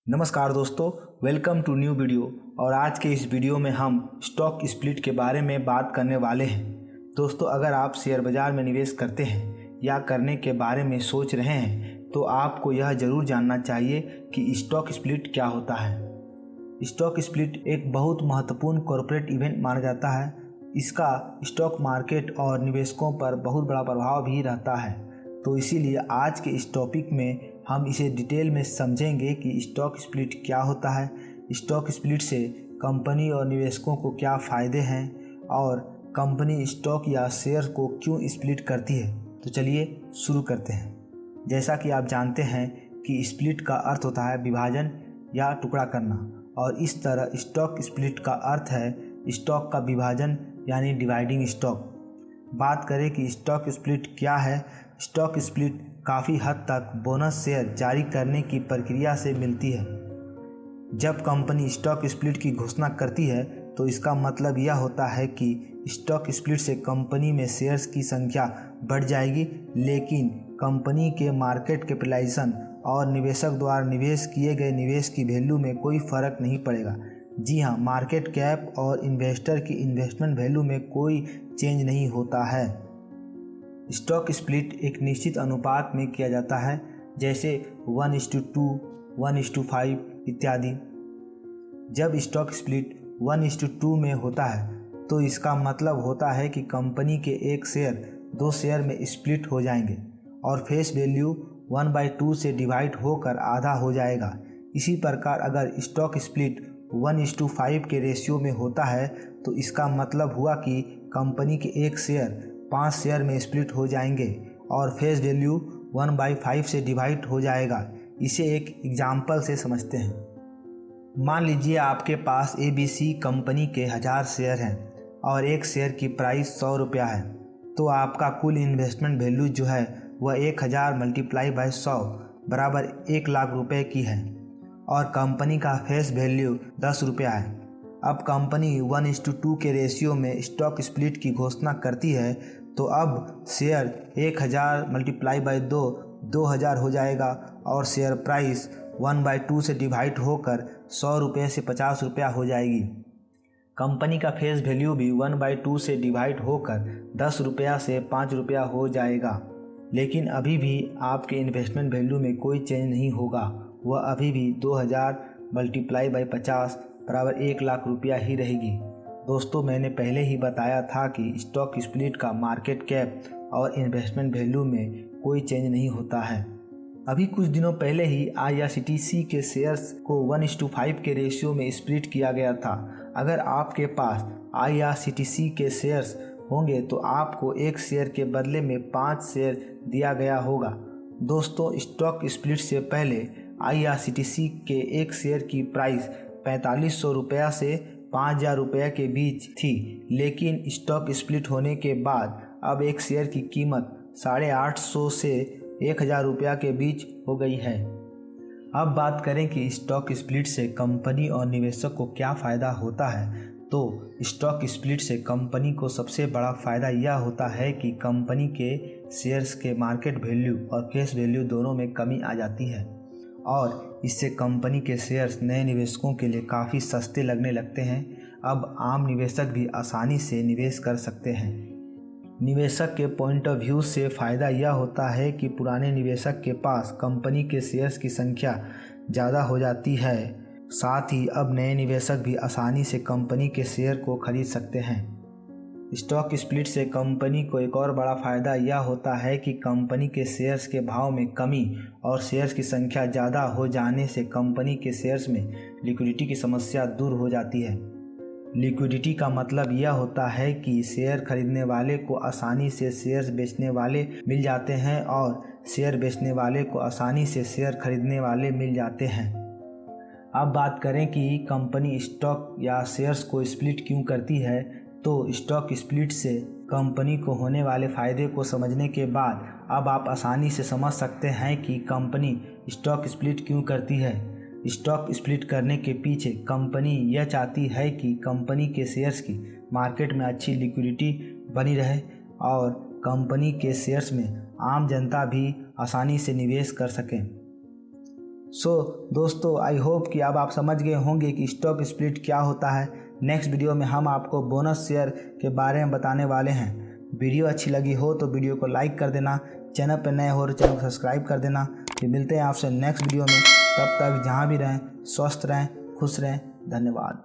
नमस्कार दोस्तों, welcome to new video. और आज के इस वीडियो में हम स्टॉक स्प्लिट के बारे में बात करने वाले हैं। दोस्तों, अगर आप शेयर बाज़ार में निवेश करते हैं या करने के बारे में सोच रहे हैं तो आपको यह ज़रूर जानना चाहिए कि स्टॉक स्प्लिट क्या होता है। स्टॉक स्प्लिट एक बहुत महत्वपूर्ण कॉर्पोरेट इवेंट माना जाता है। इसका स्टॉक मार्केट और निवेशकों पर बहुत बड़ा प्रभाव भी रहता है। तो इसीलिए आज के इस टॉपिक में हम इसे डिटेल में समझेंगे कि स्टॉक स्प्लिट क्या होता है, स्टॉक स्प्लिट से कंपनी और निवेशकों को क्या फ़ायदे हैं और कंपनी स्टॉक या शेयर को क्यों स्प्लिट करती है। तो चलिए शुरू करते हैं। जैसा कि आप जानते हैं कि स्प्लिट का अर्थ होता है विभाजन या टुकड़ा करना, और इस तरह स्टॉक स्प्लिट का अर्थ है स्टॉक का विभाजन यानी डिवाइडिंग स्टॉक। बात करें कि स्टॉक स्प्लिट क्या है। स्टॉक स्प्लिट काफ़ी हद तक बोनस शेयर जारी करने की प्रक्रिया से मिलती है। जब कंपनी स्टॉक स्प्लिट की घोषणा करती है तो इसका मतलब यह होता है कि स्टॉक स्प्लिट से कंपनी में शेयर्स की संख्या बढ़ जाएगी, लेकिन कंपनी के मार्केट कैपिटलाइजेशन और निवेशक द्वारा निवेश किए गए निवेश की वैल्यू में कोई फ़र्क नहीं पड़ेगा। जी हाँ, मार्केट कैप और इन्वेस्टर की इन्वेस्टमेंट वैल्यू में कोई चेंज नहीं होता है। स्टॉक स्प्लिट एक निश्चित अनुपात में किया जाता है, जैसे 1:2, 1:5 इत्यादि। जब स्टॉक स्प्लिट 1:2 में होता है तो इसका मतलब होता है कि कंपनी के एक शेयर 2 शेयर में स्प्लिट हो जाएंगे और फेस वैल्यू 1/2 से डिवाइड होकर आधा हो जाएगा। इसी प्रकार अगर स्टॉक स्प्लिट 1:5 के रेशियो में होता है तो इसका मतलब हुआ कि कंपनी के एक शेयर 5 शेयर में स्प्लिट हो जाएंगे और फेस वैल्यू 1/5 से डिवाइड हो जाएगा। इसे एक एग्जाम्पल से समझते हैं। मान लीजिए आपके पास ABC कंपनी के 1000 शेयर हैं और एक शेयर की प्राइस 100 रुपया है, तो आपका कुल इन्वेस्टमेंट वैल्यू जो है वह 1000 × 100 बराबर 1 लाख रुपए की है और कंपनी का फेस वैल्यू 10 रुपया है। अब कंपनी 1:2 के रेशियो में स्टॉक स्प्लिट की घोषणा करती है तो अब शेयर 1000 × 2 2000 हो जाएगा और शेयर प्राइस 1/2 से डिवाइड होकर 100 रुपये से 50 रुपया हो जाएगी। कंपनी का फेस वैल्यू भी 1/2 से डिवाइड होकर 10 रुपया से 5 रुपया हो जाएगा। लेकिन अभी भी आपके इन्वेस्टमेंट वैल्यू में कोई चेंज नहीं होगा, वह अभी भी 2000 × 50 बराबर 1 लाख रुपया ही रहेगी। दोस्तों, मैंने पहले ही बताया था कि स्टॉक स्प्लिट का मार्केट कैप और इन्वेस्टमेंट वैल्यू में कोई चेंज नहीं होता है। अभी कुछ दिनों पहले ही IRCTC के शेयर्स को 1:5 के रेशियो में स्प्लिट किया गया था। अगर आपके पास IRCTC के शेयर्स होंगे तो आपको एक शेयर के बदले में 5 शेयर दिया गया होगा। दोस्तों, स्टॉक स्प्लिट से पहले IRCTC के एक शेयर की प्राइस 4500 रुपया से 5000 रुपये के बीच थी, लेकिन स्टॉक स्प्लिट होने के बाद अब एक शेयर की कीमत 850 से 1000 रुपया के बीच हो गई है। अब बात करें कि स्टॉक स्प्लिट से कंपनी और निवेशक को क्या फ़ायदा होता है। तो स्टॉक स्प्लिट से कंपनी को सबसे बड़ा फ़ायदा यह होता है कि कंपनी के शेयर्स के मार्केट वैल्यू और फेस वैल्यू दोनों में कमी आ जाती है और इससे कंपनी के शेयर्स नए निवेशकों के लिए काफ़ी सस्ते लगने लगते हैं। अब आम निवेशक भी आसानी से निवेश कर सकते हैं। निवेशक के पॉइंट ऑफ व्यू से फ़ायदा यह होता है कि पुराने निवेशक के पास कंपनी के शेयर्स की संख्या ज़्यादा हो जाती है। साथ ही अब नए निवेशक भी आसानी से कंपनी के शेयर को खरीद सकते हैं। स्टॉक स्प्लिट से कंपनी को एक और बड़ा फ़ायदा यह होता है कि कंपनी के शेयर्स के भाव में कमी और शेयर्स की संख्या ज़्यादा हो जाने से कंपनी के शेयर्स में लिक्विडिटी की समस्या दूर हो जाती है। लिक्विडिटी का मतलब यह होता है कि शेयर खरीदने वाले को आसानी से शेयर्स बेचने वाले मिल जाते हैं और शेयर बेचने वाले को आसानी से शेयर खरीदने वाले मिल जाते हैं। अब बात करें कि कंपनी स्टॉक या शेयर्स को स्प्लिट क्यों करती है। तो स्टॉक स्प्लिट से कंपनी को होने वाले फ़ायदे को समझने के बाद अब आप आसानी से समझ सकते हैं कि कंपनी स्टॉक स्प्लिट क्यों करती है। स्टॉक स्प्लिट करने के पीछे कंपनी यह चाहती है कि कंपनी के शेयर्स की मार्केट में अच्छी लिक्विडिटी बनी रहे और कंपनी के शेयर्स में आम जनता भी आसानी से निवेश कर सकें। दोस्तों आई होप कि अब आप समझ गए होंगे कि स्टॉक स्प्लिट क्या होता है। नेक्स्ट वीडियो में हम आपको बोनस शेयर के बारे में बताने वाले हैं। वीडियो अच्छी लगी हो तो वीडियो को लाइक कर देना, चैनल पर नए हो तो चैनल को सब्सक्राइब कर देना। फिर मिलते हैं आपसे नेक्स्ट वीडियो में। तब तक जहाँ भी रहें स्वस्थ रहें, खुश रहें। धन्यवाद।